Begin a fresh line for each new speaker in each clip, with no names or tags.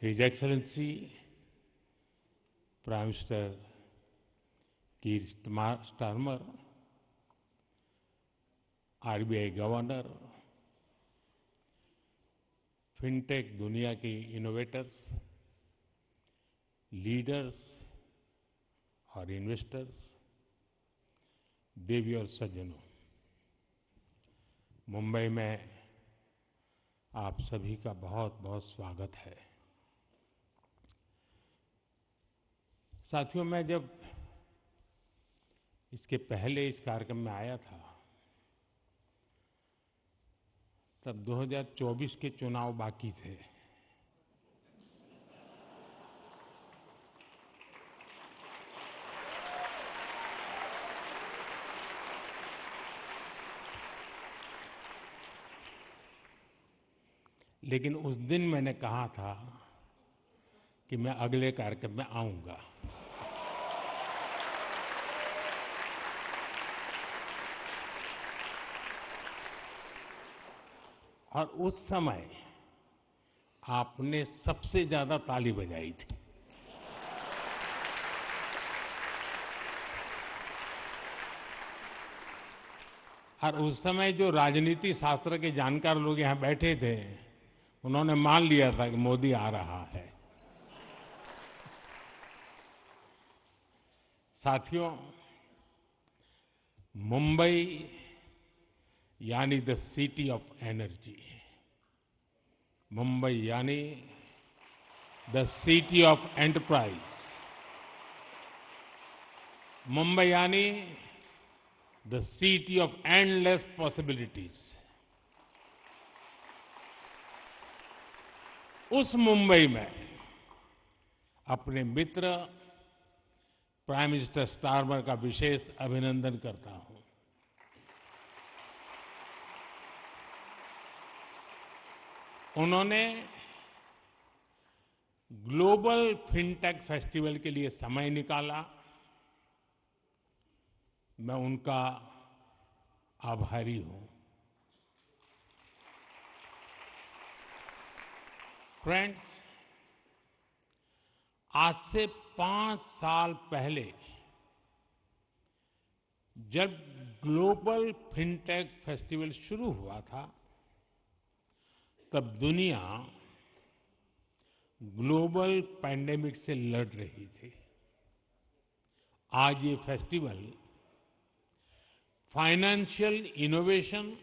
His Excellency Prime Minister Keir Starmer, RBI governor, fintech दुनिया के innovators, leaders और investors, देवी और सज्जनों, मुंबई में आप सभी का बहुत बहुत स्वागत है। साथियों, मैं जब इसके पहले इस कार्यक्रम में आया था तब 2024 के चुनाव बाकी थे। लेकिन उस दिन मैंने कहा था कि मैं अगले कार्यक्रम में आऊंगा। और उस समय आपने सबसे ज्यादा ताली बजाई थी। और उस समय जो राजनीति शास्त्र के जानकार लोग यहां बैठे थे, उन्होंने मान लिया था कि मोदी आ रहा है। साथियों, मुंबई यानी the city of energy, Mumbai यानी the city of enterprise, Mumbai यानी the city of endless possibilities. उस मुंबई में अपने मित्र प्राइम मिनिस्टर स्टारमर का विशेष अभिनंदन करता हूं। उन्होंने ग्लोबल फिनटेक फेस्टिवल के लिए समय निकाला। मैं उनका आभारी हूं। फ्रेंड्स, आज से 5 साल पहले जब ग्लोबल फिनटेक फेस्टिवल शुरू हुआ था, तब दुनिया ग्लोबल पैंडेमिक से लड़ रही थी। आज ये फेस्टिवल फाइनेंशियल इनोवेशन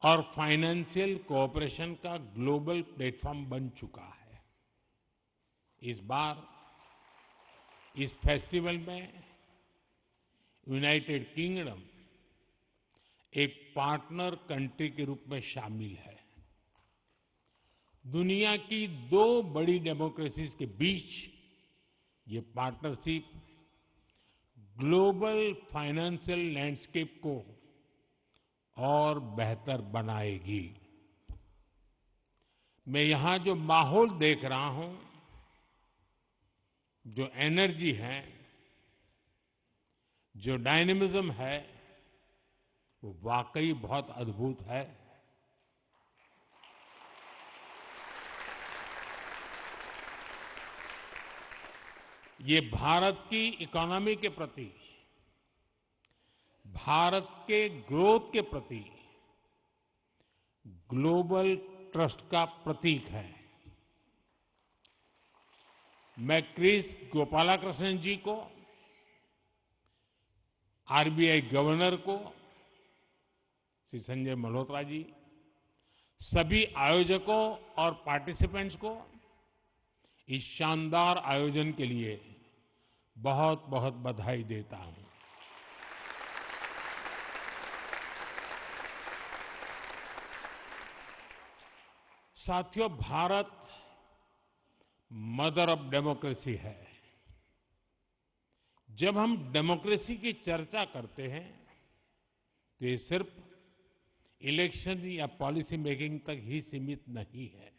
और फाइनेंशियल कोऑपरेशन का ग्लोबल प्लेटफॉर्म बन चुका है। इस बार इस फेस्टिवल में यूनाइटेड किंगडम एक पार्टनर कंट्री के रूप में शामिल है। दुनिया की 2 बड़ी डेमोक्रेसीज के बीच ये पार्टनरशिप ग्लोबल फाइनेंशियल लैंडस्केप को और बेहतर बनाएगी। मैं यहां जो माहौल देख रहा हूं, जो एनर्जी है, जो डायनेमिज्म है, वो वाकई बहुत अद्भुत है। ये भारत की इकोनॉमी के प्रति, भारत के ग्रोथ के प्रति ग्लोबल ट्रस्ट का प्रतीक है। मैं क्रिस गोपालाकृष्णन जी को, आरबीआई गवर्नर को, श्री संजय मल्होत्रा जी, सभी आयोजकों और पार्टिसिपेंट्स को इस शानदार आयोजन के लिए बहुत बहुत बधाई देता हूं। साथियों, भारत मदर ऑफ डेमोक्रेसी है। जब हम डेमोक्रेसी की चर्चा करते हैं तो ये सिर्फ इलेक्शन या पॉलिसी मेकिंग तक ही सीमित नहीं है।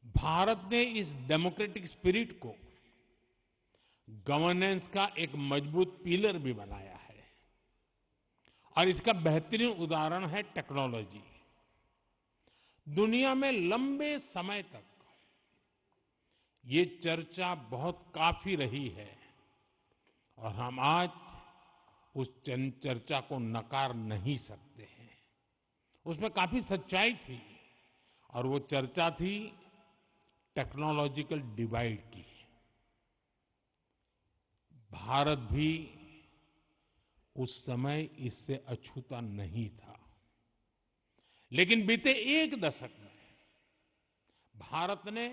भारत ने इस डेमोक्रेटिक स्पिरिट को गवर्नेंस का एक मजबूत पिलर भी बनाया है। और इसका बेहतरीन उदाहरण है टेक्नोलॉजी। दुनिया में लंबे समय तक ये चर्चा बहुत काफी रही है और हम आज उस चर्चा को नकार नहीं सकते हैं। उसमें काफी सच्चाई थी और वो चर्चा थी टेक्नोलॉजिकल डिवाइड की। भारत भी उस समय इससे अछूता नहीं था, लेकिन बीते एक दशक में भारत ने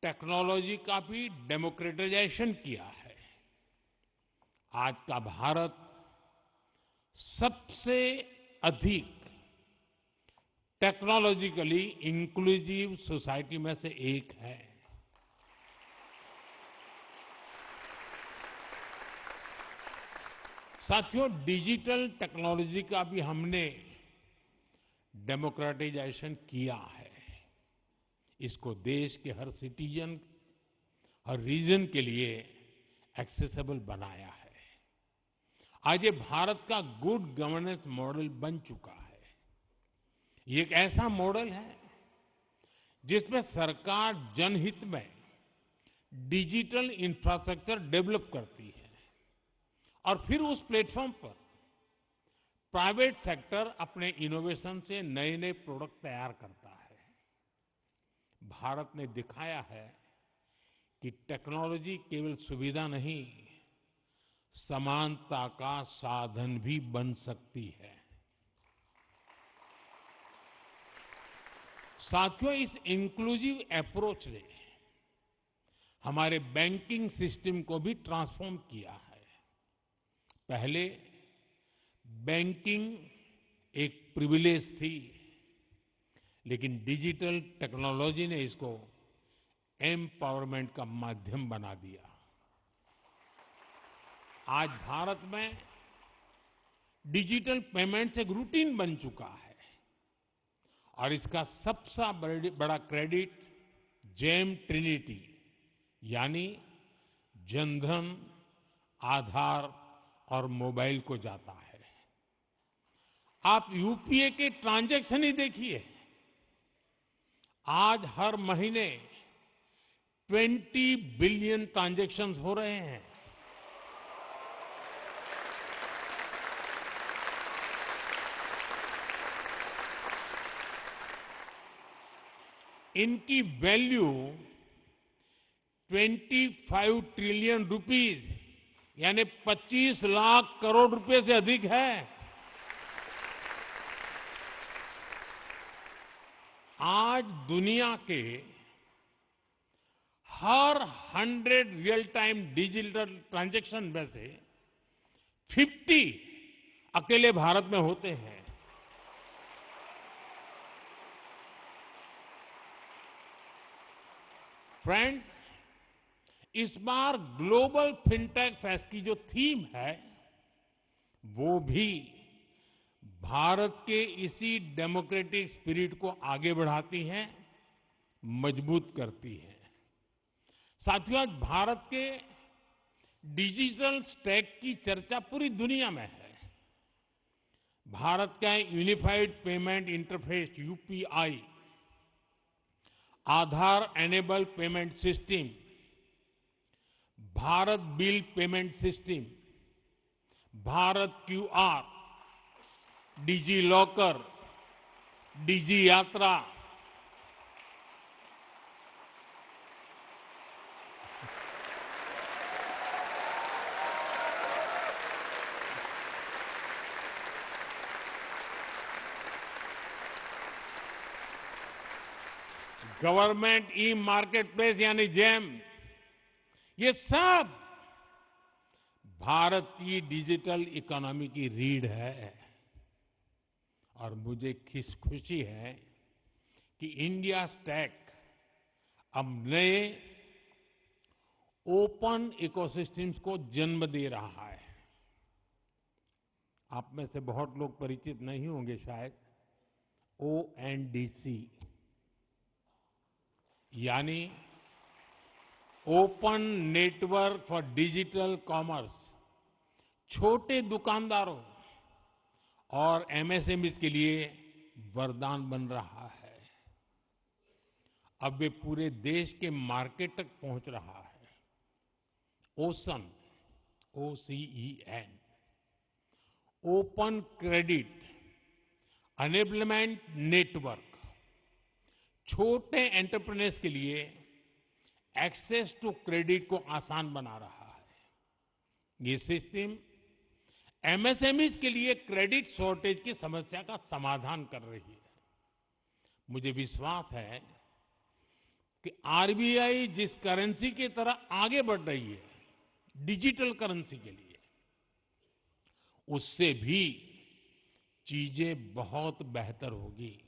टेक्नोलॉजी का भी डेमोक्रेटाइजेशन किया है। आज का भारत सबसे अधिक टेक्नोलॉजिकली इंक्लूसिव सोसाइटी में से एक है। साथियों, डिजिटल टेक्नोलॉजी का भी हमने डेमोक्रेटाइजेशन किया है। इसको देश के हर सिटीजन, हर रीजन के लिए एक्सेसिबल बनाया है। आज ये भारत का गुड गवर्नेंस मॉडल बन चुका है। ये एक ऐसा मॉडल है जिसमें सरकार जनहित में डिजिटल इंफ्रास्ट्रक्चर डेवलप करती है और फिर उस प्लेटफॉर्म पर प्राइवेट सेक्टर अपने इनोवेशन से नए नए प्रोडक्ट तैयार करता है। भारत ने दिखाया है कि टेक्नोलॉजी केवल सुविधा नहीं, समानता का साधन भी बन सकती है। साथियों, इस इंक्लूसिव अप्रोच ने हमारे बैंकिंग सिस्टम को भी ट्रांसफॉर्म किया है। पहले बैंकिंग एक प्रिविलेज थी, लेकिन डिजिटल टेक्नोलॉजी ने इसको एम्पावरमेंट का माध्यम बना दिया। आज भारत में डिजिटल पेमेंट्स एक रूटीन बन चुका है और इसका सबसे बड़ा क्रेडिट जेम ट्रिनिटी यानी जनधन, आधार और मोबाइल को जाता है। आप यूपीए के ट्रांजैक्शन ही देखिए, आज हर महीने 20 बिलियन ट्रांजैक्शन हो रहे हैं। इनकी वैल्यू 25 ट्रिलियन रुपीस यानी 25 लाख करोड़ रुपए से अधिक है। आज दुनिया के हर 100 रियल टाइम डिजिटल ट्रांजैक्शन में से 50 अकेले भारत में होते हैं। फ्रेंड्स, इस बार ग्लोबल फिनटेक फेस्ट की जो थीम है वो भी भारत के इसी डेमोक्रेटिक स्पिरिट को आगे बढ़ाती है, मजबूत करती है। साथियों, आज भारत के डिजिटल स्टैक की चर्चा पूरी दुनिया में है। भारत का unified payment interface UPI, Aadhaar enable payment system, Bharat bill payment system, Bharat QR, DigiLocker, DigiYatra, government e marketplace यानी जेम, ये सब भारत की डिजिटल इकोनॉमी की रीढ़ है। और मुझे खुशी है कि इंडिया स्टैक अब नए ओपन इकोसिस्टम्स को जन्म दे रहा है। आप में से बहुत लोग परिचित नहीं होंगे शायद, ONDC यानी open network for digital commerce, छोटे दुकानदारों और एमएसएमईज के लिए वरदान बन रहा है। अब वे पूरे देश के मार्केट तक पहुंच रहा है। ओसन, OCEN, open credit enablement network छोटे एंटरप्रेन्योर्स के लिए एक्सेस टू क्रेडिट को आसान बना रहा है। ये सिस्टम MSMEs के लिए क्रेडिट शॉर्टेज की समस्या का समाधान कर रही है। मुझे विश्वास है कि RBI जिस करेंसी की तरह आगे बढ़ रही है, डिजिटल करेंसी के लिए, उससे भी चीजें बहुत बेहतर होगी।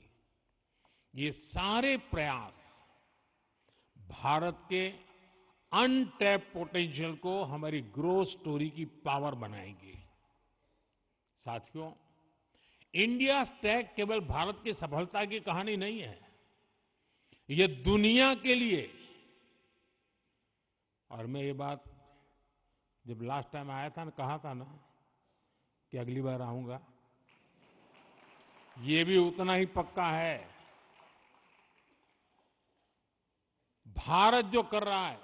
ये सारे प्रयास भारत के अनटैप्ड पोटेंशियल को हमारी ग्रोथ स्टोरी की पावर बनाएंगे। साथियों, इंडिया स्टैक केवल भारत की सफलता की कहानी नहीं है, ये दुनिया के लिए। और मैं ये बात जब लास्ट टाइम आया था ना, कहा था ना कि अगली बार आऊंगा, ये भी उतना ही पक्का है। भारत जो कर रहा है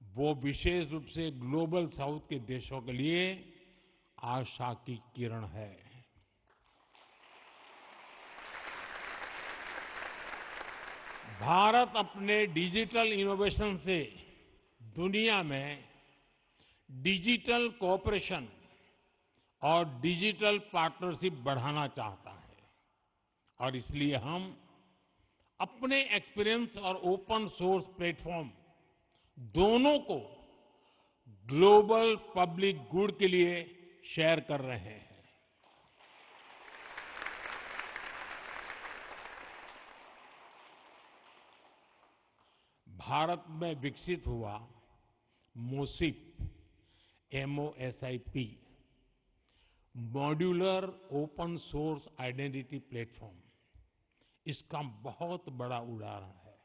वो विशेष रूप से ग्लोबल साउथ के देशों के लिए आशा की किरण है। भारत अपने डिजिटल इनोवेशन से दुनिया में डिजिटल कोऑपरेशन और डिजिटल पार्टनरशिप बढ़ाना चाहता है। और इसलिए हम अपने एक्सपीरियंस और ओपन सोर्स प्लेटफॉर्म दोनों को ग्लोबल पब्लिक गुड के लिए शेयर कर रहे हैं। भारत में विकसित हुआ मोसिप, MOSIP, modular open source identity platform, इसका बहुत बड़ा उदाहरण है।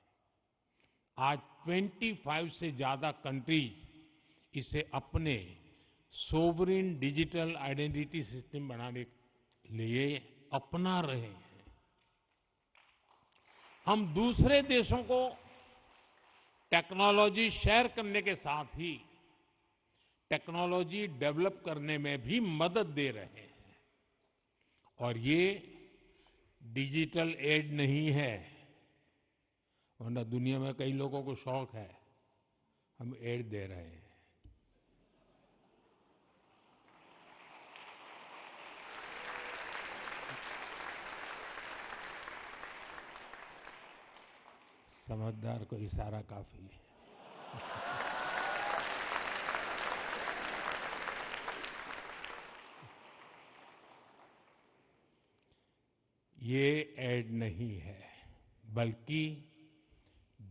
आज 25 से ज्यादा कंट्रीज इसे अपने सोवरिन डिजिटल आइडेंटिटी सिस्टम बनाने के लिए अपना रहे हैं। हम दूसरे देशों को टेक्नोलॉजी शेयर करने के साथ ही टेक्नोलॉजी डेवलप करने में भी मदद दे रहे हैं। और ये डिजिटल एड नहीं है, वरना दुनिया में कई लोगों को शौक है, हम एड दे रहे हैं। समझदार को इशारा काफी है। ये एड नहीं है, बल्कि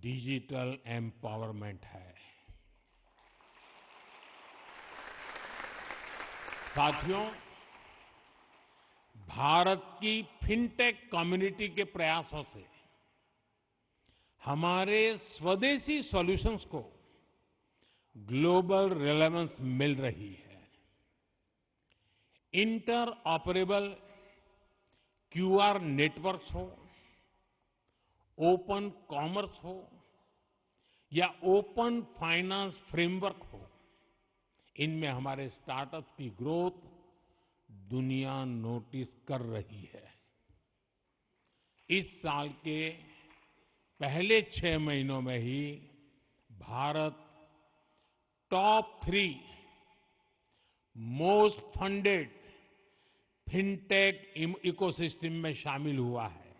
डिजिटल एम्पावरमेंट है। साथियों, भारत की फिनटेक कम्युनिटी के प्रयासों से हमारे स्वदेशी सॉल्यूशंस को ग्लोबल रेलेवेंस मिल रही है। इंटर ऑपरेबल QR नेटवर्क्स हो, ओपन कॉमर्स हो या ओपन फाइनेंस फ्रेमवर्क हो, इनमें हमारे स्टार्टअप्स की ग्रोथ दुनिया नोटिस कर रही है। इस साल के पहले 6 महीनों में ही Bharat top 3 most funded fintech ecosystem में शामिल हुआ है।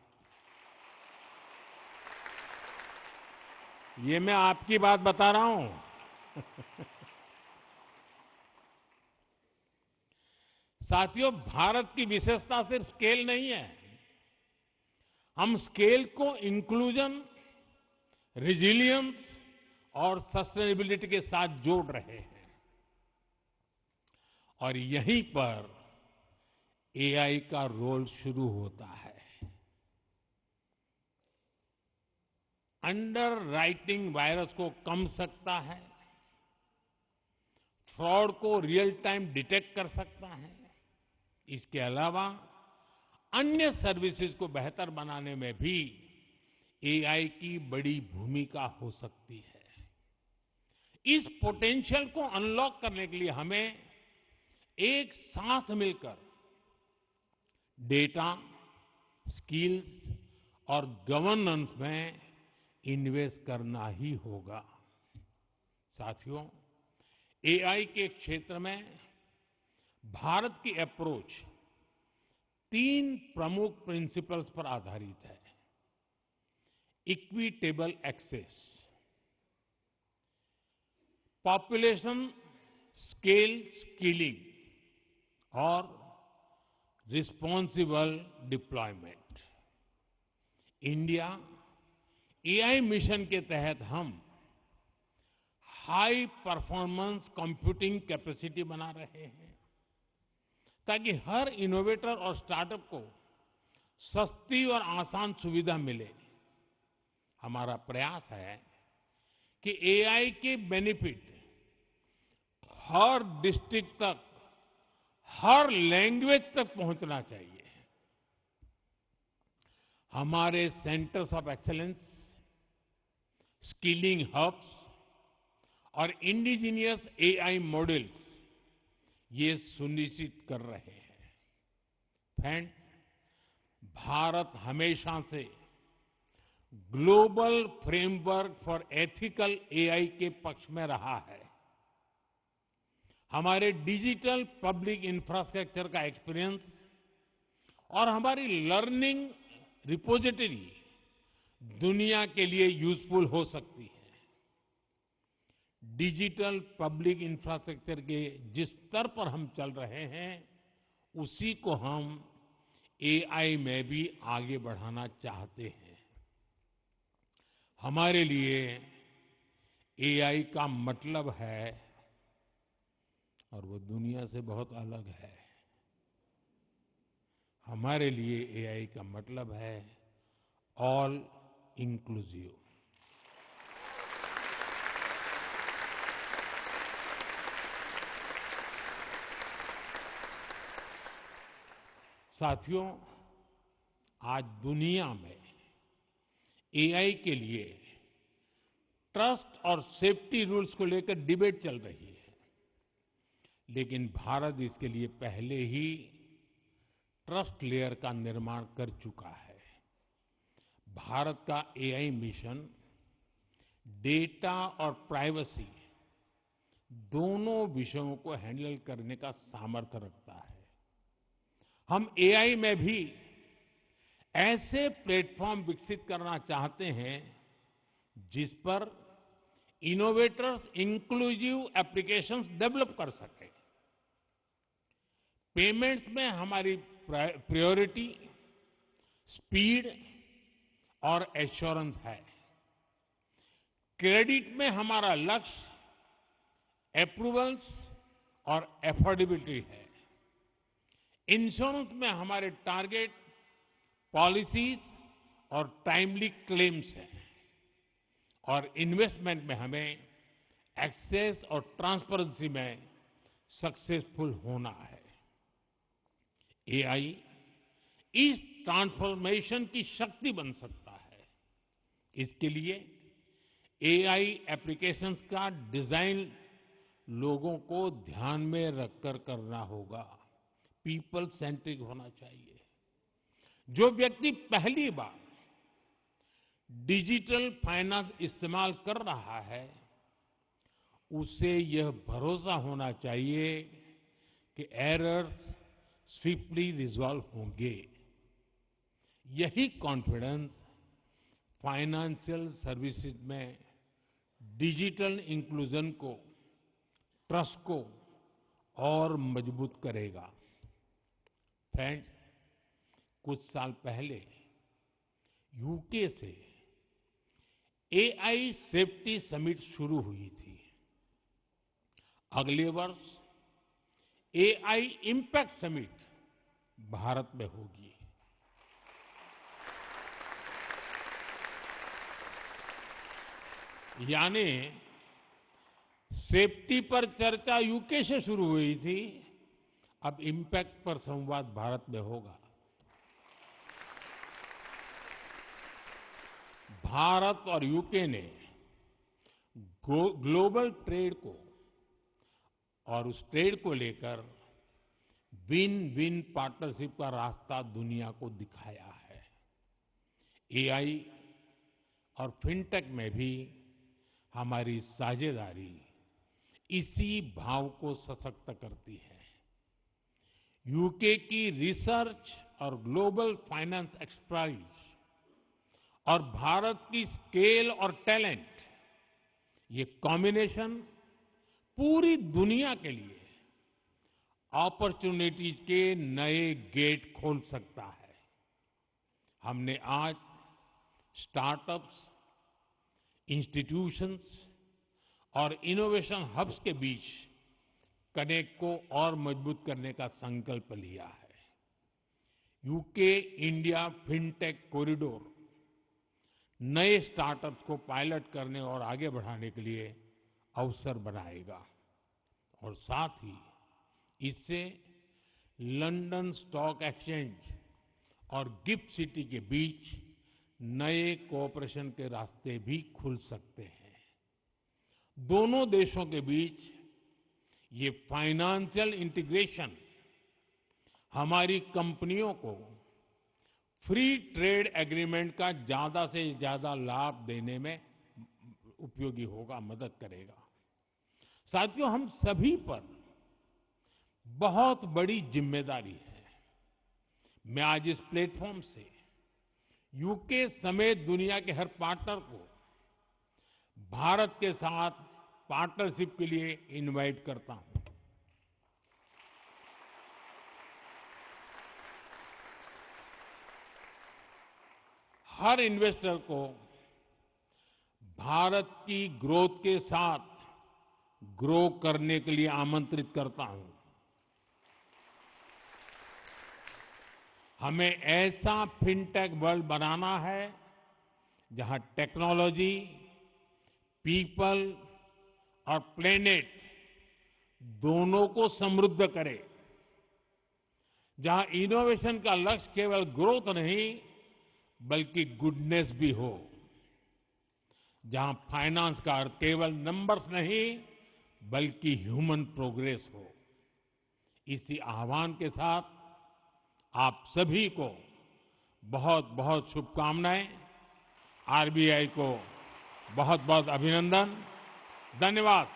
ये मैं आपकी बात बता रहा हूं। साथियों, भारत की विशेषता सिर्फ स्केल नहीं है, हम स्केल को इंक्लूजन, रेजिलियंस और सस्टेनेबिलिटी के साथ जोड़ रहे हैं। और यहीं पर AI का रोल शुरू होता है। अंडर राइटिंग वायरस को कम सकता है, फ्रॉड को रियल टाइम डिटेक्ट कर सकता है। इसके अलावा अन्य सर्विसेज को बेहतर बनाने में भी एआई की बड़ी भूमिका हो सकती है। इस पोटेंशियल को अनलॉक करने के लिए हमें एक साथ मिलकर डेटा, स्किल्स और गवर्नेंस में इन्वेस्ट करना ही होगा। साथियों, एआई के क्षेत्र में भारत की अप्रोच 3 प्रमुख प्रिंसिपल्स पर आधारित है। Equitable access, population scale skilling और responsible deployment. India AI mission के तहत हम हाई परफॉर्मेंस कंप्यूटिंग कैपेसिटी बना रहे हैं ताकि हर इनोवेटर और स्टार्टअप को सस्ती और आसान सुविधा मिले। हमारा प्रयास है कि एआई के बेनिफिट हर डिस्ट्रिक्ट तक, हर लैंग्वेज तक पहुंचना चाहिए। हमारे centres of excellence, skilling hubs और इंडिजिनियस एआई मॉडल्स ये सुनिश्चित कर रहे हैं। फ्रेंड्स, भारत हमेशा से global framework for ethical AI के पक्ष में रहा है। हमारे डिजिटल पब्लिक इंफ्रास्ट्रक्चर का एक्सपीरियंस और हमारी लर्निंग रिपोजिटरी दुनिया के लिए यूजफुल हो सकती है। डिजिटल पब्लिक इंफ्रास्ट्रक्चर के जिस स्तर पर हम चल रहे हैं, उसी को हम एआई में भी आगे बढ़ाना चाहते हैं। हमारे लिए एआई का मतलब है, और वो दुनिया से बहुत अलग है, हमारे लिए एआई का मतलब है ऑल इंक्लूसिव। साथियों, आज दुनिया में एआई के लिए ट्रस्ट और सेफ्टी रूल्स को लेकर डिबेट चल रही है, लेकिन भारत इसके लिए पहले ही ट्रस्ट लेयर का निर्माण कर चुका है। भारत का एआई मिशन डेटा और प्राइवेसी दोनों विषयों को हैंडल करने का सामर्थ्य रखता है। हम एआई में भी ऐसे प्लेटफॉर्म विकसित करना चाहते हैं जिस पर इनोवेटर्स इंक्लूसिव एप्लीकेशंस डेवलप कर सके। पेमेंट्स में हमारी प्रायोरिटी स्पीड और एश्योरेंस है। क्रेडिट में हमारा लक्ष्य अप्रूवल्स और एफोर्डेबिलिटी है। इंश्योरेंस में हमारे टारगेट पॉलिसीज और टाइमली क्लेम्स हैं, और इन्वेस्टमेंट में हमें एक्सेस और ट्रांसपेरेंसी में सक्सेसफुल होना है। एआई इस ट्रांसफॉर्मेशन की शक्ति बन सकता है। इसके लिए एआई एप्लीकेशंस का डिजाइन लोगों को ध्यान में रखकर करना होगा। पीपल सेंट्रिक होना चाहिए। जो व्यक्ति पहली बार डिजिटल फाइनेंस इस्तेमाल कर रहा है, उसे यह भरोसा होना चाहिए कि एरर्स स्विफ्टली रिजॉल्व होंगे। यही कॉन्फिडेंस फाइनेंशियल सर्विसेज में डिजिटल इंक्लूजन को, ट्रस्ट को और मजबूत करेगा। फ्रेंड्स, कुछ साल पहले यूके से एआई सेफ्टी समिट शुरू हुई थी। अगले वर्ष एआई इम्पैक्ट समिट भारत में होगी। यानी सेफ्टी पर चर्चा यूके से शुरू हुई थी, अब इम्पैक्ट पर संवाद भारत में होगा। भारत और यूके ने ग्लोबल ट्रेड को और उस ट्रेड को लेकर विन विन पार्टनरशिप का रास्ता दुनिया को दिखाया है। एआई और फिनटेक में भी हमारी साझेदारी इसी भाव को सशक्त करती है। यूके की रिसर्च और ग्लोबल फाइनेंस एक्सपर्टीज और भारत की स्केल और टैलेंट, ये कॉम्बिनेशन पूरी दुनिया के लिए अपॉर्चुनिटीज के नए गेट खोल सकता है। हमने आज स्टार्टअप्स, इंस्टीट्यूशंस और इनोवेशन हब्स के बीच कनेक्ट को और मजबूत करने का संकल्प लिया है। यूके इंडिया फिनटेक कॉरिडोर नए स्टार्टअप्स को पायलट करने और आगे बढ़ाने के लिए अवसर बनाएगा और साथ ही इससे लंदन स्टॉक एक्सचेंज और गिफ्ट सिटी के बीच नए कोऑपरेशन के रास्ते भी खुल सकते हैं। दोनों देशों के बीच ये फाइनेंशियल इंटीग्रेशन हमारी कंपनियों को फ्री ट्रेड एग्रीमेंट का ज्यादा से ज्यादा लाभ देने में उपयोगी होगा, मदद करेगा। साथियों, हम सभी पर बहुत बड़ी जिम्मेदारी है। मैं आज इस प्लेटफॉर्म से यूके समेत दुनिया के हर पार्टनर को भारत के साथ पार्टनरशिप के लिए इनवाइट करता हूं। हर इन्वेस्टर को भारत की ग्रोथ के साथ ग्रो करने के लिए आमंत्रित करता हूं। हमें ऐसा फिनटेक वर्ल्ड बनाना है जहां टेक्नोलॉजी, पीपल और प्लेनेट दोनों को समृद्ध करे, जहां इनोवेशन का लक्ष्य केवल ग्रोथ नहीं बल्कि गुडनेस भी हो, जहां फाइनेंस का अर्थ केवल नंबर्स नहीं बल्कि ह्यूमन प्रोग्रेस हो। इसी आह्वान के साथ आप सभी को बहुत बहुत शुभकामनाएं। आरबीआई को बहुत बहुत अभिनंदन। धन्यवाद।